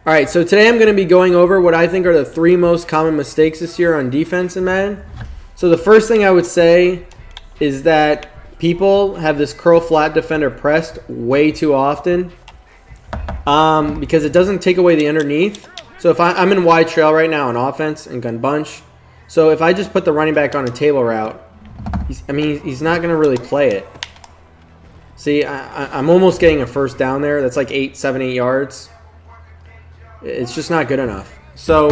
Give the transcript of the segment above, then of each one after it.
All right, so today I'm going to be going over what I think are the 3 most common mistakes this year on defense in Madden. So the first thing I would say is that people have this curl flat defender pressed way too often because it doesn't take away the underneath. So if I'm in wide trail right now on offense and gun bunch, so if I just put the running back on a table route, he's not going to really play it. See, I'm almost getting a first down there. That's like 7, 8 yards. It's just not good enough. So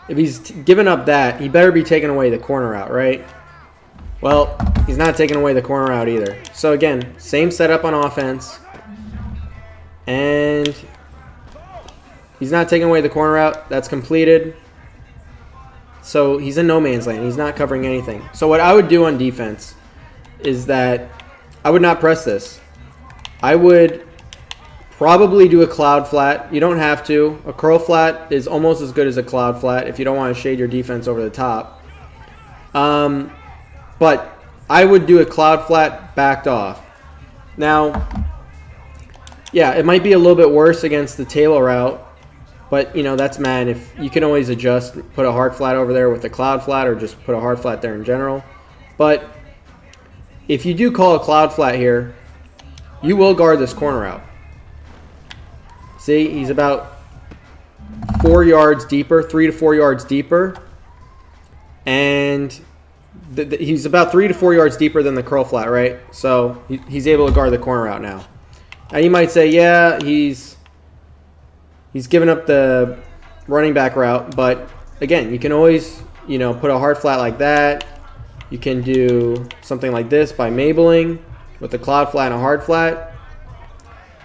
if he's giving up that, he better be taking away the corner out, right? Well, he's not taking away the corner out either. So again, same setup on offense. And he's not taking away the corner out. That's completed. So he's in no man's land. He's not covering anything. So what I would do on defense is that I would not press this. I would probably do a cloud flat. You don't have to. A curl flat is almost as good as a cloud flat if you don't want to shade your defense over the top. But I would do a cloud flat backed off. Now, yeah, it might be a little bit worse against the table route, but you know that's Madden. If you can always adjust, put a hard flat over there with a cloud flat, or just put a hard flat there in general. But if you do call a cloud flat here, you will guard this corner out. See, he's about 4 yards deeper, 3 to 4 yards deeper. And he's about 3 to 4 yards deeper than the curl flat, right? So he's able to guard the corner out now. Now you might say, yeah, he's given up the running back route. But again, you can always, put a hard flat like that. You can do something like this by mabling with a cloud flat and a hard flat.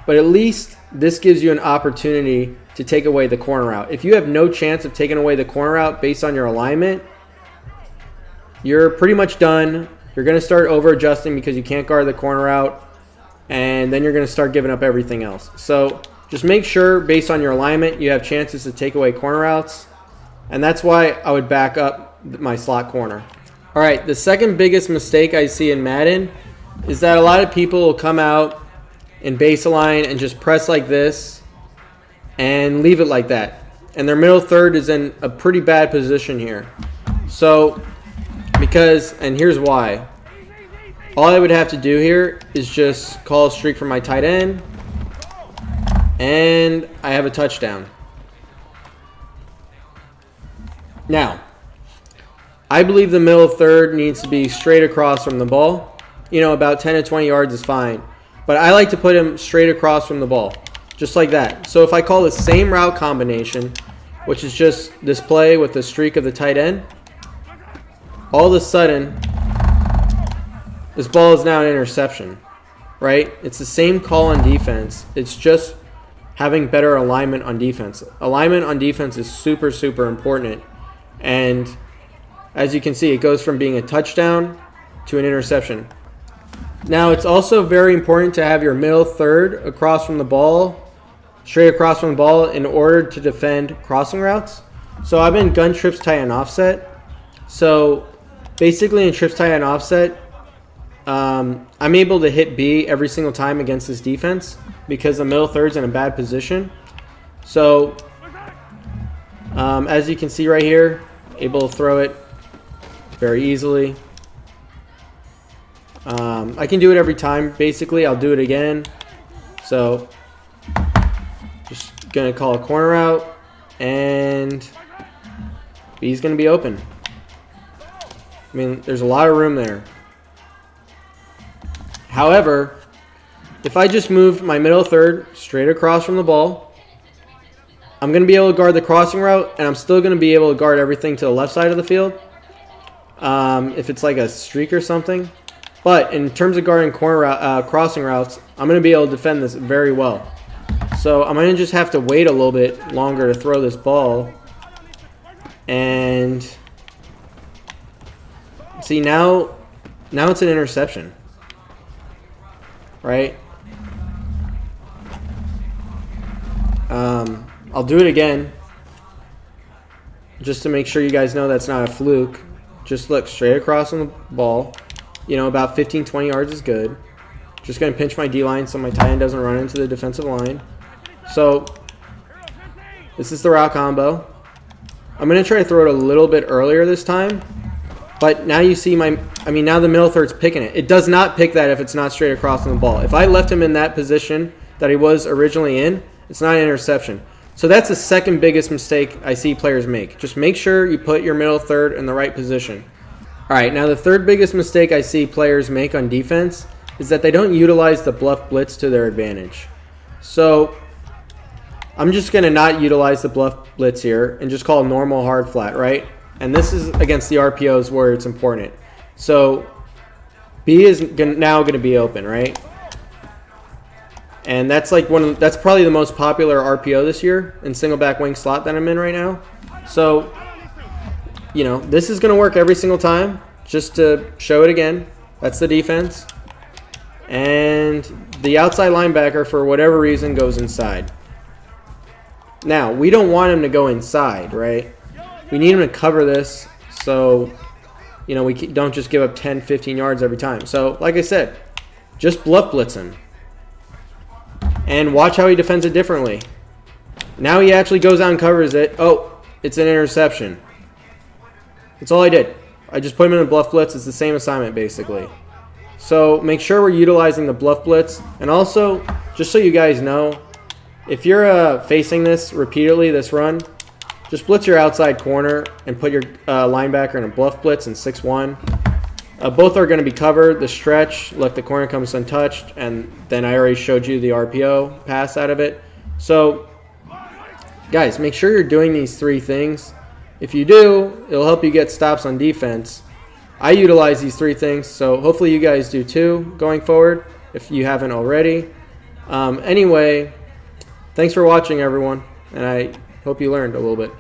But at least this gives you an opportunity to take away the corner out. If you have no chance of taking away the corner out based on your alignment, you're pretty much done. You're going to start over adjusting because you can't guard the corner out, and then you're going to start giving up everything else. So just make sure based on your alignment you have chances to take away corner outs, and that's why I would back up my slot corner. All right, the second biggest mistake I see in Madden is that a lot of people will come out in base align and just press like this and leave it like that. And their middle third is in a pretty bad position here. So, and here's why. All I would have to do here is just call a streak from my tight end, and I have a touchdown. Now, I believe the middle third needs to be straight across from the ball. About 10 to 20 yards is fine. But I like to put him straight across from the ball, just like that. So if I call the same route combination, which is just this play with the streak of the tight end, all of a sudden, this ball is now an interception, right? It's the same call on defense. It's just having better alignment on defense. Alignment on defense is super, super important. And as you can see, it goes from being a touchdown to an interception. Now, it's also very important to have your middle third across from the ball, straight across from the ball, in order to defend crossing routes. So I'm in gun trips tight end offset. So basically in trips tight end offset, I'm able to hit B every single time against this defense because the middle third's in a bad position. So as you can see right here, able to throw it very easily. I can do it every time. Basically, I'll do it again. So, just going to call a corner out, and B's going to be open. There's a lot of room there. However, if I just moved my middle third straight across from the ball, I'm going to be able to guard the crossing route, and I'm still going to be able to guard everything to the left side of the field. If it's like a streak or something. But in terms of guarding crossing routes, I'm going to be able to defend this very well. So I'm going to just have to wait a little bit longer to throw this ball. And see, now it's an interception. Right? I'll do it again. Just to make sure you guys know that's not a fluke. Just look straight across on the ball. About 15, 20 yards is good. Just going to pinch my D-line so my tight end doesn't run into the defensive line. So This is the route combo. I'm going to try to throw it a little bit earlier this time. But now you see now the middle third's picking it. It does not pick that if it's not straight across on the ball. If I left him in that position that he was originally in, it's not an interception. So that's the second biggest mistake I see players make. Just make sure you put your middle third in the right position. All right, now the third biggest mistake I see players make on defense is that they don't utilize the bluff blitz to their advantage. So I'm just going to not utilize the bluff blitz here and just call normal hard flat, right? And this is against the RPOs where it's important. So B is now going to be open, right? And that's like that's probably the most popular RPO this year in single back wing slot that I'm in right now. So, you know, this is going to work every single time. Just to show it again, that's the defense. And the outside linebacker, for whatever reason, goes inside. Now, we don't want him to go inside, right? We need him to cover this so, you know, we don't just give up 10, 15 yards every time. So, like I said, just bluff blitz him. And watch how he defends it differently. Now he actually goes out and covers it. Oh, it's an interception. That's all I did. I just put him in a bluff blitz. It's the same assignment, basically. So make sure we're utilizing the bluff blitz. And also, just so you guys know, if you're facing this repeatedly, this run, just blitz your outside corner and put your linebacker in a bluff blitz in 6-1. Both are going to be covered. The stretch, let the corner comes untouched, and then I already showed you the RPO pass out of it. So, guys, make sure you're doing these three things. If you do, it'll help you get stops on defense. I utilize these three things, so hopefully you guys do too going forward if you haven't already. Anyway, thanks for watching, everyone, and I hope you learned a little bit.